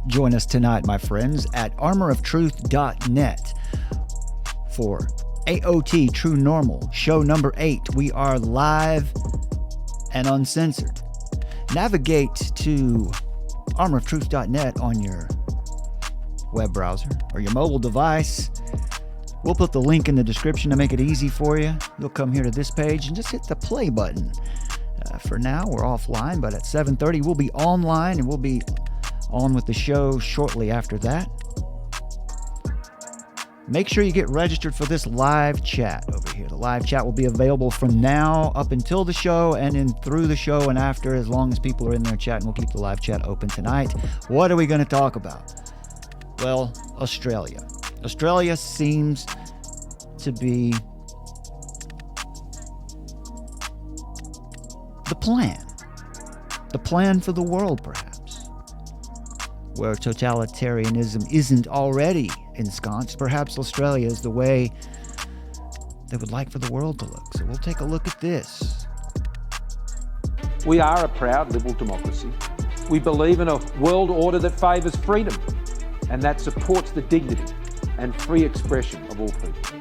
join us tonight, my friends, at armoroftruth.net for AOT True Normal, show number 8. We are live and uncensored. Navigate to armoroftruth.net on your web browser or your mobile device. We'll put the link in the description to make it easy for you. You'll come here to this page and just hit the play button. For now, we're offline, but at 7:30 we'll be online and we'll be on with the show shortly after that. Make sure you get registered for this live chat over here. The live chat will be available from now up until the show and then through the show and after, as long as people are in there chatting. We'll keep the live chat open tonight. What are we going to talk about? Well, Australia. Australia seems to be the plan for the world, perhaps, where totalitarianism isn't already ensconced. Perhaps Australia is the way they would like for the world to look. So we'll take a look at this. We are a proud liberal democracy. We believe in a world order that favours freedom and that supports the dignity and free expression of all people.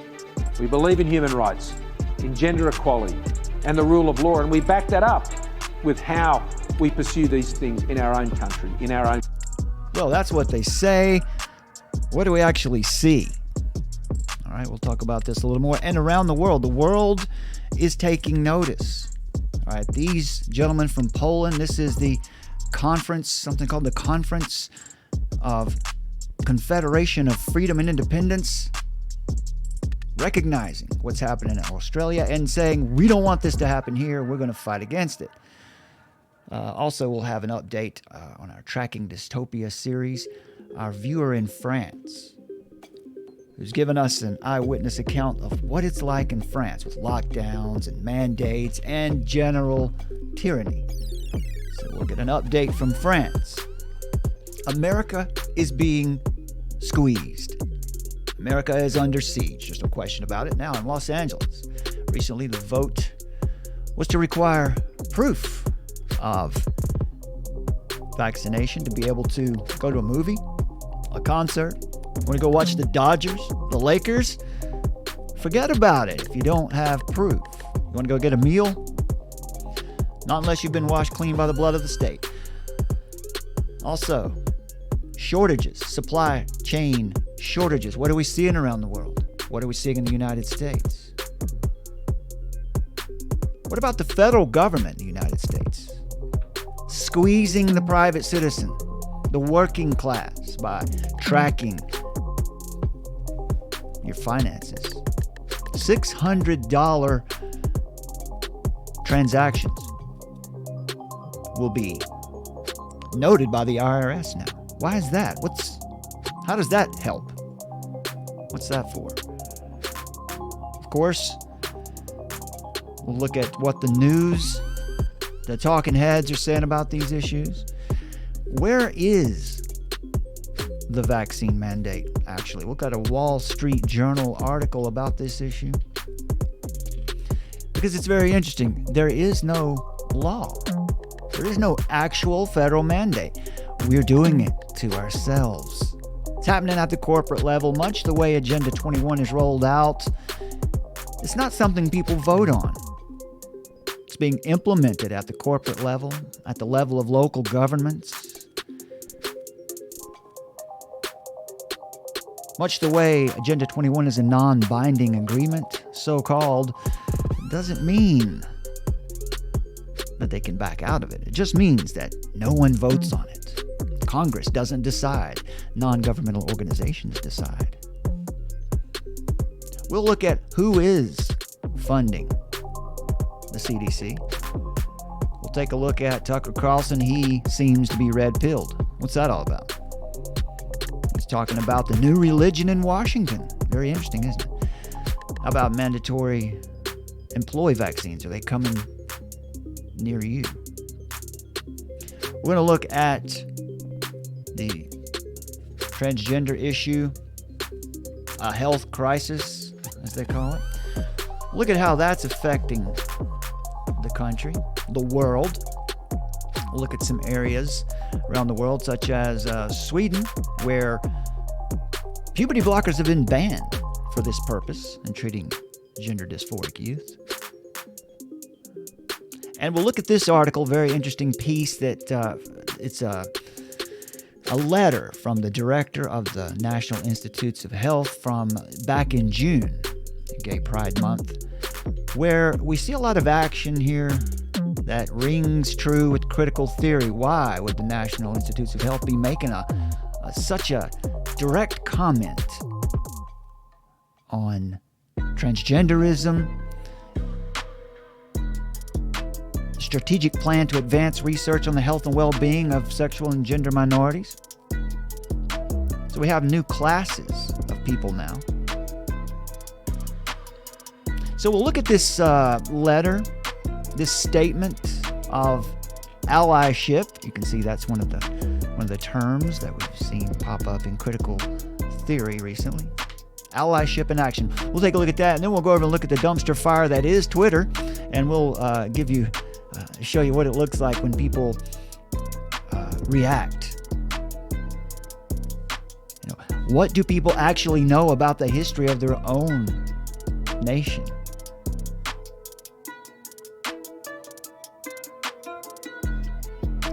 We believe in human rights, in gender equality and the rule of law, and we back that up with how we pursue these things in our own country, in our own... Well, that's what they say. What do we actually see? All right, we'll talk about this a little more. And around the world is taking notice. All right, these gentlemen from Poland, this is the conference, something called the Conference of Confederation of Freedom and Independence, recognizing what's happening in Australia and saying, we don't want this to happen here. We're going to fight against it. Also, we'll have an update on our Tracking Dystopia series. Our viewer in France, who's given us an eyewitness account of what it's like in France with lockdowns and mandates and general tyranny. So we'll get an update from France. America is being squeezed. America is under siege. There's no question about it. Now in Los Angeles, recently the vote was to require proof of vaccination to be able to go to a movie, a concert. Want to go watch the Dodgers, the Lakers? Forget about it if you don't have proof. You want to go get a meal? Not unless you've been washed clean by the blood of the state. Also, shortages, supply chain shortages. What are we seeing around the world? What are we seeing in the United States? What about the federal government in the United States? Squeezing the private citizen, the working class, by tracking your finances. $600 transactions will be noted by the IRS now. Why is that? How does that help? What's that for? Of course, we'll look at what the news, the talking heads are saying about these issues. Where is the vaccine mandate, actually? We've got a Wall Street Journal article about this issue. Because it's very interesting. There is no law. There is no actual federal mandate. We're doing it to ourselves. It's happening at the corporate level, much the way Agenda 21 is rolled out. It's not something people vote on. It's being implemented at the corporate level, at the level of local governments. Much the way Agenda 21 is a non-binding agreement, so-called, doesn't mean that they can back out of it. It just means that no one votes on it. Congress doesn't decide. Non-governmental organizations decide. We'll look at who is funding the CDC. We'll take a look at Tucker Carlson. He seems to be red-pilled. What's that all about? He's talking about the new religion in Washington. Very interesting, isn't it? How about mandatory employee vaccines? Are they coming near you? We're going to look at the transgender issue, a health crisis, as they call it. Look at how that's affecting the country, the world. We'll look at some areas around the world, such as Sweden, where puberty blockers have been banned for this purpose in treating gender dysphoric youth. And we'll look at this article, very interesting piece that it's a letter from the director of the National Institutes of Health from back in June, Gay Pride Month, where we see a lot of action here that rings true with critical theory. Why would the National Institutes of Health be making such a direct comment on transgenderism, strategic plan to advance research on the health and well-being of sexual and gender minorities? So we have new classes of people now. So we'll look at this letter, this statement of allyship. You can see that's one of the terms that we've seen pop up in critical theory recently. Allyship in action. We'll take a look at that, and then we'll go over and look at the dumpster fire that is Twitter, and we'll show you what it looks like when people react. What do people actually know about the history of their own nation?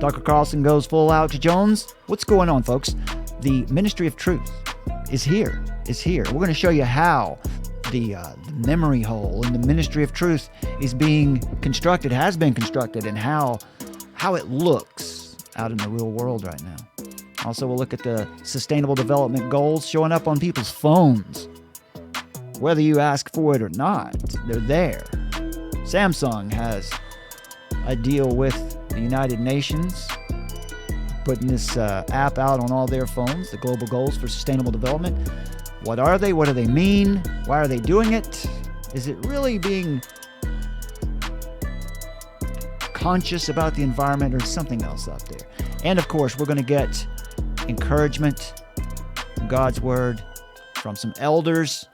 Tucker Carlson goes full Alex Jones. What's going on, folks? The Ministry of Truth is here. We're going to show you how the memory hole in the Ministry of Truth is being constructed, has been constructed, and how it looks out in the real world right now. Also, we'll look at the Sustainable Development Goals showing up on people's phones. Whether you ask for it or not, they're there. Samsung has a deal with the United Nations, putting this app out on all their phones, the Global Goals for Sustainable Development. What are they? What do they mean? Why are they doing it? Is it really being conscious about the environment, or something else out there? And of course, we're going to get encouragement from God's Word, from some elders,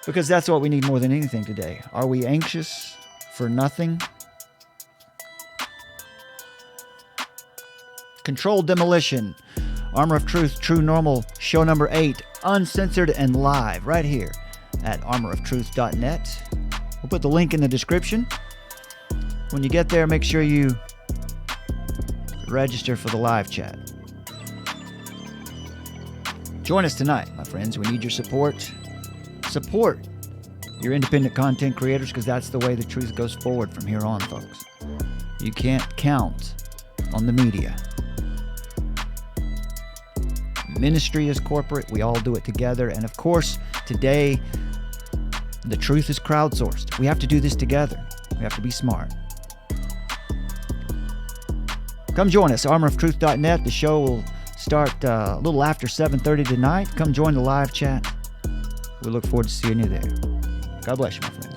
because that's what we need more than anything today. Are we anxious for nothing? Controlled Demolition, Armor of Truth, True Normal, show number 8, uncensored and live, right here at armoroftruth.net. We'll put the link in the description. When you get there, make sure you register for the live chat. Join us tonight, my friends. We need your support. Support your independent content creators, because that's the way the truth goes forward from here on, folks. You can't count on the media. Ministry is corporate. We all do it together. And of course, today, the truth is crowdsourced. We have to do this together. We have to be smart. Come join us, armoroftruth.net. The show will start a little after 7:30 tonight. Come join the live chat. We look forward to seeing you there. God bless you, my friends.